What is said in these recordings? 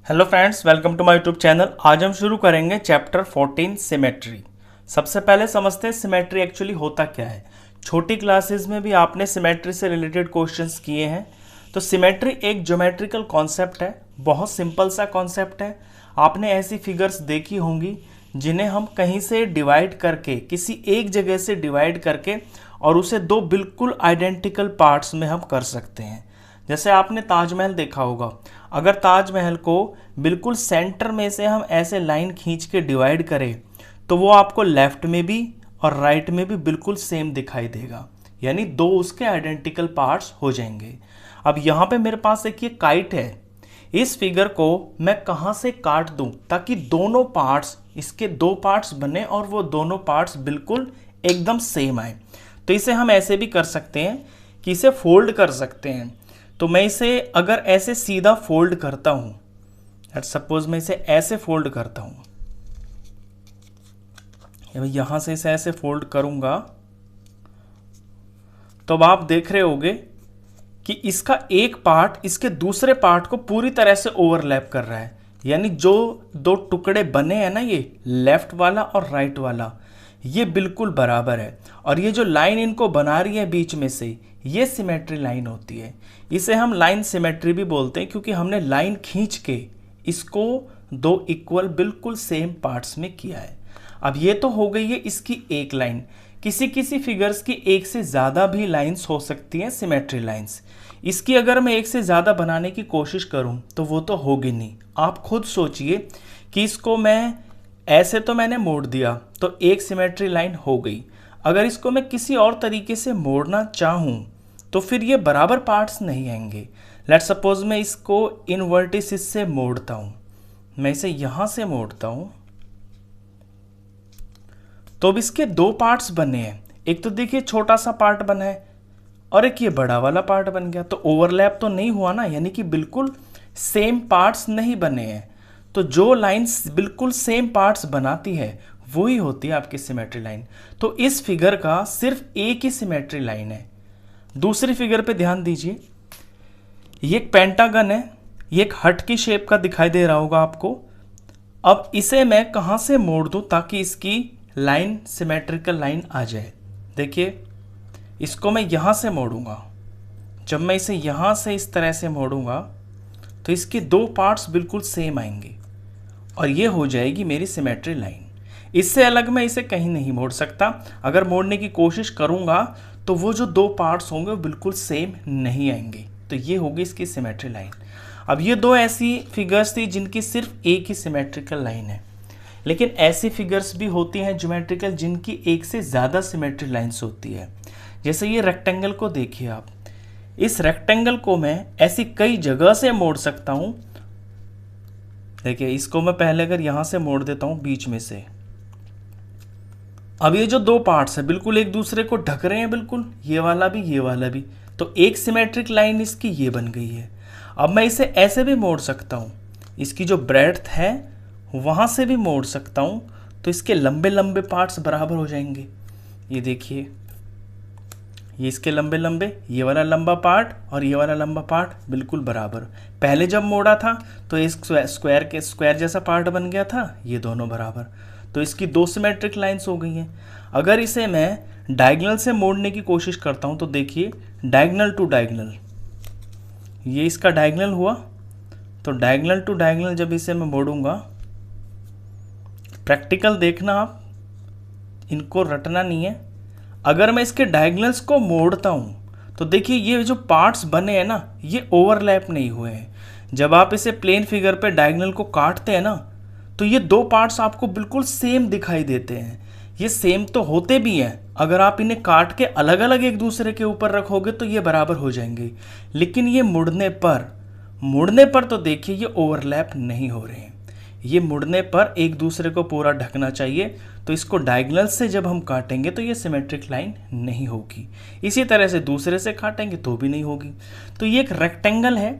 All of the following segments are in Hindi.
Hello friends, welcome to my YouTube channel. आज हम शुरू करेंगे चैप्टर 14 सिमेट्री। सबसे पहले समझते हैं सिमेट्री एक्चुअली होता क्या है। छोटी क्लासेस में भी आपने सिमेट्री से रिलेटेड क्वेश्चंस किए हैं। तो सिमेट्री एक ज्योमेट्रिकल कॉन्सेप्ट है, बहुत सिंपल सा कॉन्सेप्ट है। आपने ऐसी फिगर्स देखी होंगी जिन्हें हम कहीं से डिवाइड करके, किसी एक जगह से डिवाइड करके और उसे दो बिल्कुल आइडेंटिकल पार्ट्स में हम कर सकते हैं। जैसे आपने ताजमहल देखा होगा, अगर ताजमहल को बिल्कुल सेंटर में से हम ऐसे लाइन खींच के डिवाइड करें तो वो आपको लेफ्ट में भी और राइट में भी बिल्कुल सेम दिखाई देगा, यानी दो उसके आइडेंटिकल पार्ट्स हो जाएंगे। अब यहाँ पे मेरे पास एक ये काइट है, इस फिगर को मैं कहाँ से काट दूँ ताकि दोनों पार्ट्स, इसके दो पार्ट्स बने और वो दोनों पार्ट्स बिल्कुल एकदम सेम आए। तो इसे हम ऐसे भी कर सकते हैं कि इसे फोल्ड कर सकते हैं। तो मैं इसे अगर ऐसे सीधा फोल्ड करता हूं, सपोज मैं इसे ऐसे फोल्ड करता हूं, यहां से इसे ऐसे फोल्ड करूंगा, तो अब आप देख रहे होगे कि इसका एक पार्ट इसके दूसरे पार्ट को पूरी तरह से ओवरलैप कर रहा है। यानी जो दो टुकड़े बने हैं ना, ये लेफ्ट वाला और राइट वाला, ये बिल्कुल बराबर है। और ये जो लाइन इनको बना रही है बीच में से, ये सिमेट्री लाइन होती है। इसे हम लाइन सिमेट्री भी बोलते हैं क्योंकि हमने लाइन खींच के इसको दो इक्वल बिल्कुल सेम पार्ट्स में किया है। अब ये तो हो गई है इसकी एक लाइन। किसी किसी फिगर्स की एक से ज़्यादा भी लाइंस हो सकती हैं, सिमेट्री लाइंस। इसकी अगर मैं एक से ज़्यादा बनाने की कोशिश करूं तो वो तो होगी नहीं। आप खुद सोचिए कि इसको मैं ऐसे तो मैंने मोड़ दिया तो एक सिमेट्री लाइन हो गई। अगर इसको मैं किसी और तरीके से मोड़ना चाहूँ तो फिर ये बराबर पार्ट्स नहीं आएंगे। लेट सपोज मैं इसको इन वर्टिसेस से मोड़ता हूँ, मैं इसे यहाँ से मोड़ता हूँ, तो अब इसके दो पार्ट्स बने हैं। एक तो देखिए छोटा सा पार्ट बना है और एक ये बड़ा वाला पार्ट बन गया। तो ओवरलैप तो नहीं हुआ ना, यानी कि बिल्कुल सेम पार्ट्स नहीं बने हैं। तो जो लाइंस बिल्कुल सेम पार्ट्स बनाती है वही होती है आपकी सिमेट्री लाइन। तो इस फिगर का सिर्फ एक ही सिमेट्री लाइन है। दूसरी फिगर पे ध्यान दीजिए, ये एक पेंटागन है, ये एक हट की शेप का दिखाई दे रहा होगा आपको। अब इसे मैं कहाँ से मोड़ दूँ ताकि इसकी लाइन सिमेट्रिकल लाइन आ जाए। देखिए, इसको मैं यहाँ से मोड़ूंगा। जब मैं इसे यहाँ से इस तरह से मोड़ूंगा तो इसके दो पार्ट्स बिल्कुल सेम आएंगे और ये हो जाएगी मेरी सिमेट्री लाइन। इससे अलग मैं इसे कहीं नहीं मोड़ सकता। अगर मोड़ने की कोशिश करूंगा तो वो जो दो पार्ट्स होंगे वो बिल्कुल सेम नहीं आएंगे। तो ये होगी इसकी सिमेट्री लाइन। अब ये दो ऐसी फिगर्स थी जिनकी सिर्फ एक ही सिमेट्रिकल लाइन है। लेकिन ऐसी फिगर्स भी होती हैं ज्योमेट्रिकल जिनकी एक से ज़्यादा सिमेट्री लाइन्स होती है। जैसे ये रेक्टेंगल को देखिए आप, इस रेक्टेंगल को मैं ऐसी कई जगह से मोड़ सकता हूँ। देखिए, इसको मैं पहले अगर यहाँ से मोड़ देता हूँ बीच में से, अब ये जो दो पार्ट्स हैं बिल्कुल एक दूसरे को ढक रहे हैं, बिल्कुल ये वाला भी ये वाला भी। तो एक सिमेट्रिक लाइन इसकी ये बन गई है। अब मैं इसे ऐसे भी मोड़ सकता हूँ, इसकी जो ब्रेड्थ है वहाँ से भी मोड़ सकता हूँ, तो इसके लंबे लंबे पार्ट्स बराबर हो जाएंगे। ये देखिए, ये इसके लंबे लंबे, ये वाला लंबा पार्ट और ये वाला लंबा पार्ट बिल्कुल बराबर। पहले जब मोड़ा था तो एक स्क्वायर जैसा पार्ट बन गया था, ये दोनों बराबर। तो इसकी दो सिमेट्रिक लाइंस हो गई हैं। अगर इसे मैं डायगोनल से मोड़ने की कोशिश करता हूँ तो देखिए, डायगोनल टू डायगोनल, ये इसका डायगोनल हुआ। तो डायगोनल टू डायगोनल जब इसे मैं मोड़ूंगा, प्रैक्टिकल देखना आप, इनको रटना नहीं है। अगर मैं इसके डायगोनल्स को मोड़ता हूँ तो देखिए ये जो पार्ट्स बने हैं ना, ये ओवरलैप नहीं हुए हैं। जब आप इसे प्लेन फिगर पे डायगोनल को काटते हैं ना, तो ये दो पार्ट्स आपको बिल्कुल सेम दिखाई देते हैं। ये सेम तो होते भी हैं, अगर आप इन्हें काट के अलग अलग एक दूसरे के ऊपर रखोगे तो ये बराबर हो जाएंगे। लेकिन ये मुड़ने पर तो देखिए ये ओवरलैप नहीं हो रहे हैं। ये मुड़ने पर एक दूसरे को पूरा ढकना चाहिए। तो इसको डायगोनल से जब हम काटेंगे तो ये सिमेट्रिक लाइन नहीं होगी। इसी तरह से दूसरे से काटेंगे तो भी नहीं होगी। तो ये एक रेक्टेंगल है।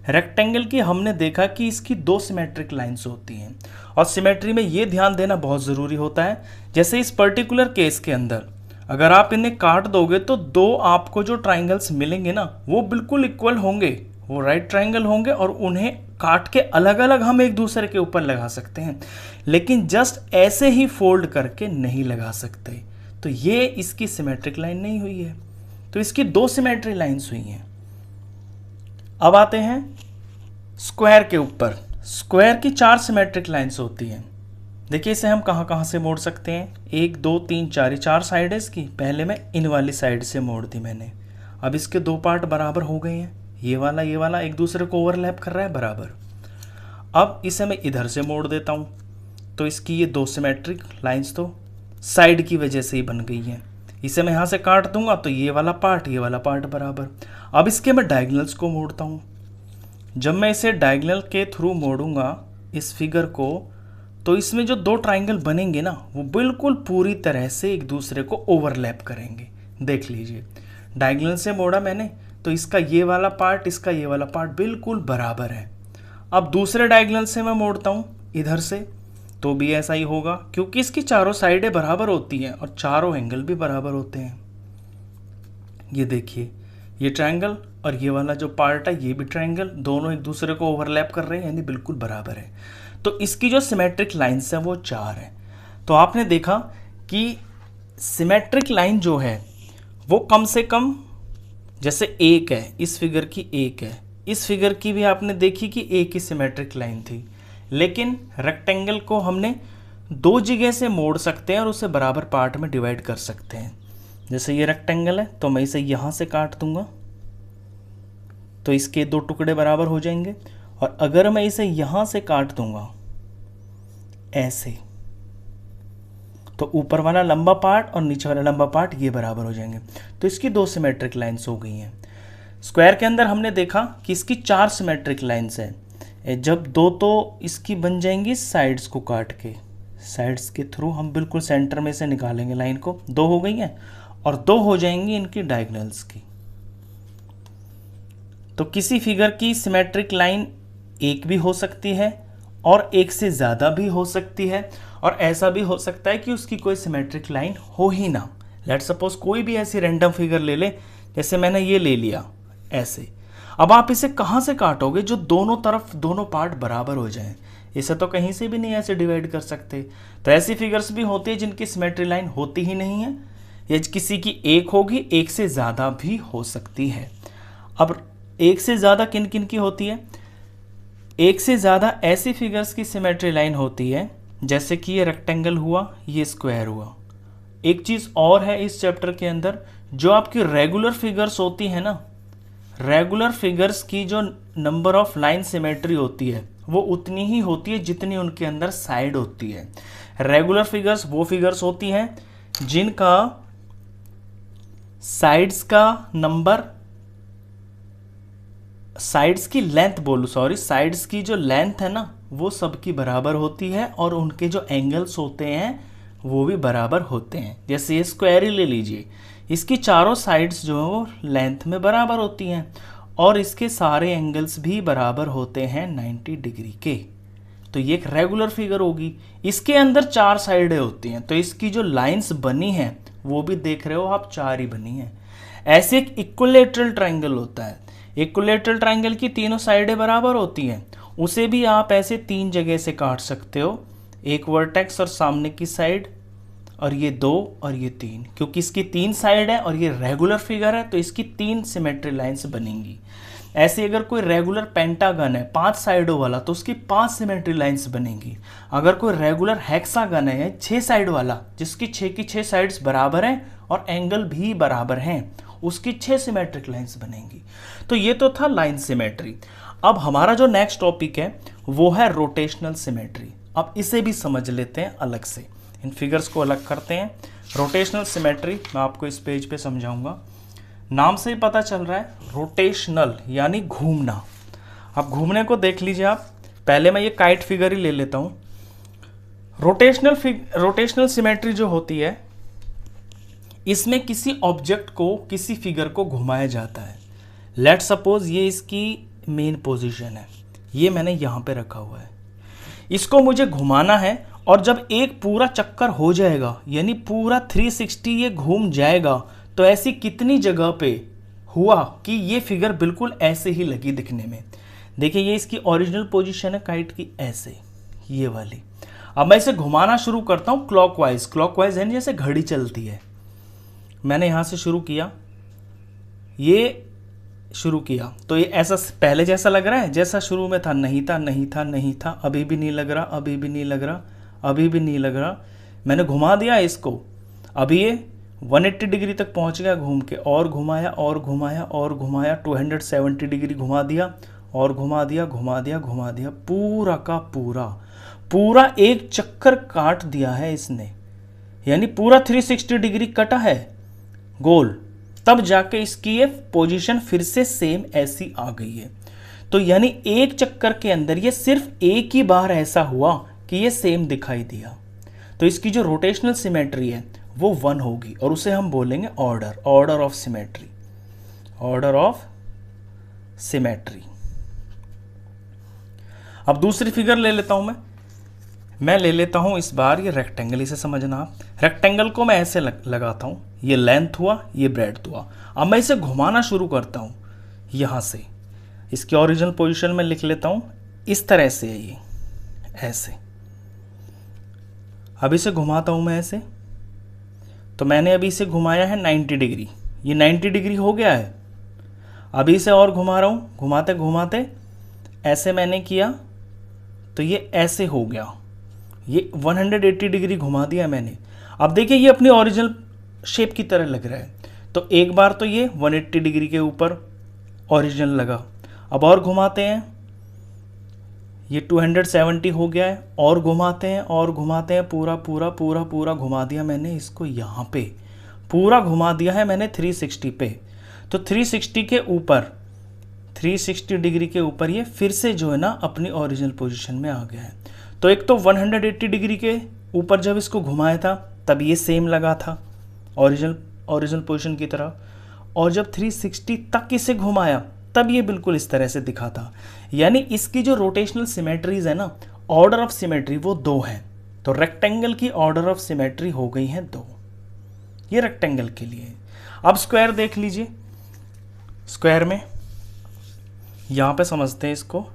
रेक्टेंगल की हमने देखा कि इसकी दो सिमेट्रिक लाइंस होती हैं और सिमेट्री में ये ध्यान देना बहुत ज़रूरी होता है। जैसे इस पर्टिकुलर केस के अंदर अगर आप इन्हें काट दोगे तो दो आपको जो ट्राइंगल्स मिलेंगे ना, वो बिल्कुल इक्वल होंगे, वो राइट ट्राइंगल होंगे और उन्हें काट के अलग अलग हम एक दूसरे के ऊपर लगा सकते हैं, लेकिन जस्ट ऐसे ही फोल्ड करके नहीं लगा सकते। तो ये इसकी सिमेट्रिक लाइन नहीं हुई है। तो इसकी दो सिमेट्री लाइंस हुई हैं। अब आते हैं स्क्वायर के ऊपर। स्क्वायर की 4 सिमेट्रिक लाइंस होती हैं। देखिए इसे हम कहाँ कहाँ से मोड़ सकते हैं, 1 2 3 4, 4 साइड है इसकी। पहले मैं इन वाली साइड से मोड़ दी मैंने। अब इसके 2 पार्ट बराबर हो गए हैं, ये वाला एक दूसरे को ओवरलैप कर रहा है बराबर। अब इसे मैं इधर से मोड़ देता हूँ, तो इसकी ये 2 सिमेट्रिक लाइंस तो साइड की वजह से ही बन गई हैं। इसे मैं यहाँ से काट दूंगा तो ये वाला पार्ट बराबर। अब इसके मैं डायगोनल्स को मोड़ता हूँ। जब मैं इसे डायगोनल के थ्रू मोड़ूंगा इस फिगर को, तो इसमें जो 2 ट्राइंगल बनेंगे ना, वो बिल्कुल पूरी तरह से एक दूसरे को ओवरलैप करेंगे। देख लीजिए, डायगोनल से मोड़ा मैंने तो इसका ये वाला पार्ट, इसका ये वाला पार्ट बिल्कुल बराबर है। अब दूसरे डायगोनल से मैं मोड़ता हूँ इधर से, तो भी ऐसा ही होगा, क्योंकि इसकी चारों साइडें बराबर होती हैं और चारों एंगल भी बराबर होते हैं। ये देखिए, ये ट्रायंगल और ये वाला जो पार्ट है ये भी ट्रायंगल, दोनों एक दूसरे को ओवरलैप कर रहे हैं, यानी बिल्कुल बराबर है। तो इसकी जो सिमेट्रिक लाइन्स है वो 4 है। तो आपने देखा कि सिमेट्रिक लाइन जो है वो कम से कम, जैसे 1 है, इस फिगर की 1 है, इस फिगर की भी आपने देखी कि एक ही सिमेट्रिक लाइन थी, लेकिन रेक्टेंगल को हमने 2 जगह से मोड़ सकते हैं और उसे बराबर पार्ट में डिवाइड कर सकते हैं। जैसे ये रेक्टेंगल है तो मैं इसे यहाँ से काट दूंगा तो इसके 2 टुकड़े बराबर हो जाएंगे, और अगर मैं इसे यहाँ से काट दूंगा ऐसे, तो ऊपर वाला लंबा पार्ट और नीचे वाला लंबा पार्ट ये बराबर हो जाएंगे। तो इसकी 2 सिमेट्रिक लाइन्स हो गई हैं। स्क्वायर के अंदर हमने देखा कि इसकी 4 सिमेट्रिक लाइन्स हैं। जब 2 तो इसकी बन जाएंगी साइड्स को काट के, साइड्स के थ्रू हम बिल्कुल सेंटर में से निकालेंगे लाइन को, 2 हो गई हैं, और 2 हो जाएंगी इनकी डायगोनल्स की। तो किसी फिगर की सिमेट्रिक लाइन 1 भी हो सकती है और 1 से ज़्यादा भी हो सकती है, और ऐसा भी हो सकता है कि उसकी कोई सिमेट्रिक लाइन हो ही ना। लेट्स सपोज कोई भी ऐसी रैंडम फिगर ले ले, जैसे मैंने ये ले लिया ऐसे। अब आप इसे कहाँ से काटोगे जो दोनों तरफ दोनों पार्ट बराबर हो जाएं? इसे तो कहीं से भी नहीं ऐसे डिवाइड कर सकते। तो ऐसी फिगर्स भी होती है जिनकी सिमेट्री लाइन होती ही नहीं है, या किसी की 1 होगी, 1 से ज़्यादा भी हो सकती है। अब 1 से ज़्यादा किन किन की होती है? 1 से ज़्यादा ऐसी फिगर्स की सिमेट्री लाइन होती है जैसे कि ये रेक्टेंगल हुआ, ये स्क्वायर हुआ। एक चीज़ और है इस चैप्टर के अंदर, जो आपकी रेगुलर फिगर्स होती है ना, रेगुलर फिगर्स की जो नंबर ऑफ लाइन सिमेट्री होती है वो उतनी ही होती है जितनी उनके अंदर साइड होती है। रेगुलर फिगर्स वो फिगर्स होती हैं जिनका साइड्स का नंबर, साइड्स की लेंथ साइड्स की जो लेंथ है ना वो सबकी बराबर होती है, और उनके जो एंगल्स होते हैं वो भी बराबर होते हैं। जैसे ये स्क्वायर ही ले लीजिए, इसकी चारों साइड्स जो है वो लेंथ में बराबर होती हैं, और इसके सारे एंगल्स भी बराबर होते हैं 90 डिग्री के। तो ये एक रेगुलर फिगर होगी। इसके अंदर 4 साइडें होती हैं, तो इसकी जो लाइंस बनी हैं वो भी देख रहे हो आप, 4 ही बनी हैं। ऐसे एक इक्विलैटरल ट्रायंगल होता है। इक्विलैटरल ट्रायंगल की तीनों साइडें बराबर होती हैं, उसे भी आप ऐसे 3 जगह से काट सकते हो, एक वर्टेक्स और सामने की साइड, और ये 2 और ये 3। क्योंकि इसकी 3 साइड है और ये रेगुलर फिगर है तो इसकी 3 सिमेट्री लाइंस बनेंगी। ऐसे अगर कोई रेगुलर पेंटागन है 5 साइडों वाला तो उसकी 5 सिमेट्री लाइंस बनेंगी। अगर कोई रेगुलर हेक्सागन है 6 साइड वाला, जिसकी 6 की 6 साइड्स बराबर हैं और एंगल भी बराबर हैं, उसकी 6 सिमेट्रिक लाइंस बनेंगी। तो ये तो था लाइन सिमेट्री। अब हमारा जो नेक्स्ट टॉपिक है वो है रोटेशनल सिमेट्री। अब इसे भी समझ लेते हैं अलग से, इन फिगर्स को अलग करते हैं। रोटेशनल सिमेट्री मैं आपको इस पेज पे समझाऊंगा। नाम से ही पता चल रहा है, रोटेशनल यानी घूमना। अब घूमने को देख लीजिए आप। पहले मैं ये काइट फिगर ही ले लेता हूँ। रोटेशनल सिमेट्री जो होती है, इसमें किसी ऑब्जेक्ट को, किसी फिगर को घुमाया जाता है। लेट सपोज ये इसकी मेन पोजीशन है, ये मैंने यहाँ पे रखा हुआ है, इसको मुझे घुमाना है, और जब एक पूरा चक्कर हो जाएगा यानी पूरा 360 ये घूम जाएगा, तो ऐसी कितनी जगह पे हुआ कि ये फिगर बिल्कुल ऐसे ही लगी दिखने में। देखिए ये इसकी ओरिजिनल पोजीशन है काइट की, ऐसे ये वाली। अब मैं इसे घुमाना शुरू करता हूँ क्लॉकवाइज। क्लॉकवाइज है जैसे घड़ी चलती है। मैंने यहाँ से शुरू किया, ये शुरू किया तो ये ऐसा पहले जैसा लग रहा है जैसा शुरू में था, नहीं था नहीं था नहीं था, अभी भी नहीं लग रहा, अभी भी नहीं लग रहा, अभी भी नहीं लग रहा। मैंने घुमा दिया इसको, अभी ये 180 डिग्री तक पहुंच गया घूम के, और घुमाया और घुमाया और घुमाया, 270 डिग्री घुमा दिया और घुमा दिया घुमा दिया घुमा दिया, पूरा का पूरा पूरा एक चक्कर काट दिया है इसने, यानी पूरा 360 डिग्री कटा है गोल। तब जाके इसकी ये पोजीशन फिर से सेम ऐसी आ गई है। तो यानी एक चक्कर के अंदर ये सिर्फ एक ही बार ऐसा हुआ कि ये सेम दिखाई दिया। तो इसकी जो रोटेशनल सिमेट्री है वो 1 होगी और उसे हम बोलेंगे order of symmetry, order of symmetry. अब दूसरी फिगर ले लेता हूं मैं ले लेता हूं इस बार ये रेक्टेंगल, इसे समझना आप। रेक्टेंगल को मैं ऐसे लगाता हूं, ये लेंथ हुआ, ये ब्रेड्थ हुआ। अब मैं इसे घुमाना शुरू करता हूं यहां से, इसकी ओरिजिनल पोजीशन में लिख लेता हूं, इस तरह से है ये ऐसे। अब इसे घुमाता हूं मैं ऐसे, तो मैंने अभी इसे घुमाया है 90 डिग्री, ये 90 डिग्री हो गया है। अभी इसे और घुमा रहा हूं, घुमाते घुमाते ऐसे मैंने किया तो ये ऐसे हो गया, ये 180 डिग्री घुमा दिया मैंने। अब देखिए ये अपनी ओरिजिनल शेप की तरह लग रहा है। तो एक बार तो ये 180 डिग्री के ऊपर ओरिजिनल लगा, अब और घुमाते हैं, ये 270 हो गया है, और घुमाते हैं और घुमाते हैं, पूरा पूरा पूरा पूरा घुमा दिया मैंने इसको, यहाँ पे पूरा घुमा दिया है मैंने 360 पे। तो 360 के ऊपर 360 डिग्री के ऊपर ये फिर से जो है ना अपनी ओरिजिनल पोजीशन में आ गया है। तो एक तो 180 डिग्री के ऊपर जब इसको घुमाया था तब ये सेम लगा था ओरिजिनल पोजीशन की तरह, और जब 360 तक इसे घुमाया तब ये बिल्कुल इस तरह से दिखा था। यानी इसकी जो रोटेशनल सिमेट्रीज है ना, ऑर्डर ऑफ सिमेट्री वो 2 है। तो रेक्टेंगल की ऑर्डर ऑफ सिमेट्री हो गई है 2, ये रेक्टेंगल के लिए। अब स्क्वायर देख लीजिए, स्क्वायर में यहां पे समझते हैं इसको,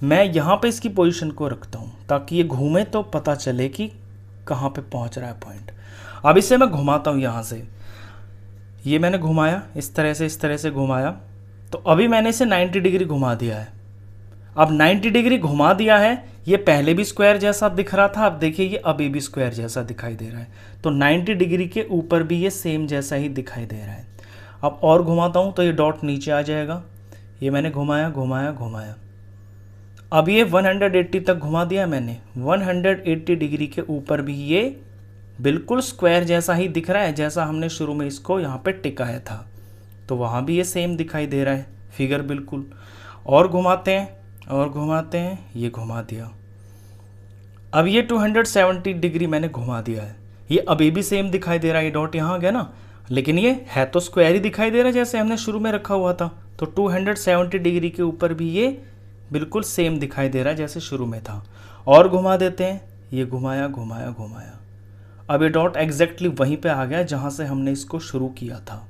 मैं यहां पे इसकी पोजीशन को रखता हूं ताकि ये घूमे तो पता चले कि कहां पे पहुंच रहा है पॉइंट। अब इसे मैं घुमाता हूं यहां से, ये मैंने घुमाया इस तरह से घुमाया, तो अभी मैंने इसे 90 डिग्री घुमा दिया है। अब 90 डिग्री घुमा दिया है, ये पहले भी स्क्वायर जैसा दिख रहा था, अब देखिए ये अभी भी स्क्वायर जैसा दिखाई दे रहा है। तो 90 डिग्री के ऊपर भी ये सेम जैसा ही दिखाई दे रहा है। अब और घुमाता हूं तो ये डॉट नीचे आ जाएगा, ये मैंने घुमाया घुमाया घुमाया, अब ये 180 तक घुमा दिया मैंने, 180 डिग्री के ऊपर भी ये बिल्कुल स्क्वायर जैसा ही दिख रहा है जैसा हमने शुरू में इसको यहाँ पे टिकाया था। तो वहाँ भी ये सेम दिखाई दे रहा है फिगर बिल्कुल। और घुमाते हैं और घुमाते हैं, ये घुमा दिया। अब ये 270 डिग्री मैंने घुमा दिया है, ये अभी भी सेम दिखाई दे रहा है, ये डॉट यहाँ गया ना, लेकिन ये है तो स्क्वायर ही दिखाई दे रहा है जैसे हमने शुरू में रखा हुआ था। तो 270 डिग्री के ऊपर भी ये बिल्कुल सेम दिखाई दे रहा है जैसे शुरू में था। और घुमा देते हैं, ये घुमाया घुमाया घुमाया, अब ये डॉट एग्जैक्टली वहीं पे आ गया जहां से हमने इसको शुरू किया था।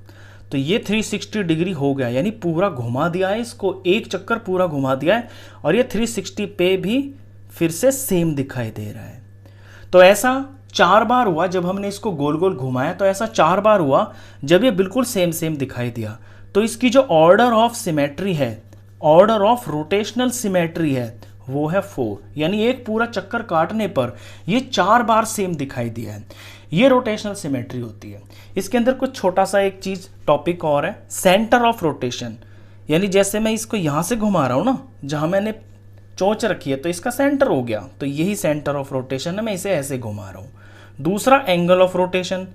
तो ये 360 डिग्री हो गया, यानी पूरा घुमा दिया है इसको, एक चक्कर पूरा घुमा दिया है, और ये 360 पे भी फिर से सेम दिखाई दे रहा है। तो ऐसा 4 बार हुआ जब हमने इसको गोल गोल घुमाया, तो ऐसा 4 बार हुआ जब ये बिल्कुल सेम दिखाई दिया। तो इसकी जो ऑर्डर ऑफ सिमेट्री है, ऑर्डर ऑफ रोटेशनल सिमेट्री है, वो है 4। यानी एक पूरा चक्कर काटने पर ये 4 बार सेम दिखाई दिया है। ये रोटेशनल सिमेट्री होती है। इसके अंदर कुछ छोटा सा एक चीज टॉपिक और है, सेंटर ऑफ रोटेशन। यानी जैसे मैं इसको यहां से घुमा रहा हूं ना, जहां मैंने चोंच रखी है तो इसका सेंटर हो गया, तो यही सेंटर ऑफ रोटेशन है, मैं इसे ऐसे घुमा रहा हूं। दूसरा एंगल ऑफ रोटेशन,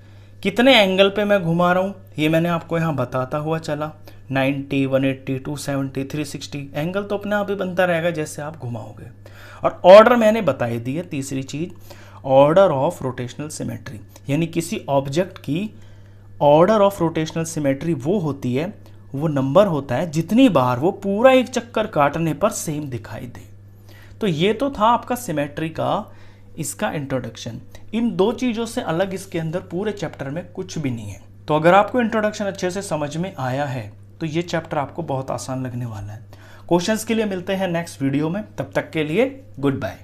कितने एंगल पे मैं घुमा रहा हूं ये मैंने आपको यहां बताता हुआ चला, 90, 180, 270, 360, एंगल तो अपने आप ही बनता रहेगा जैसे आप घुमाओगे। और ऑर्डर मैंने बताई दी है, तीसरी चीज ऑर्डर ऑफ रोटेशनल सिमेट्री, यानी किसी ऑब्जेक्ट की ऑर्डर ऑफ रोटेशनल सिमेट्री वो होती है, वो नंबर होता है जितनी बार वो पूरा एक चक्कर काटने पर सेम दिखाई दे। तो ये तो था आपका सिमेट्री का इसका इंट्रोडक्शन। इन 2 चीजों से अलग इसके अंदर पूरे चैप्टर में कुछ भी नहीं है। तो अगर आपको इंट्रोडक्शन अच्छे से समझ में आया है तो ये चैप्टर आपको बहुत आसान लगने वाला है। क्वेश्चंस के लिए मिलते हैं नेक्स्ट वीडियो में, तब तक के लिए गुड बाय।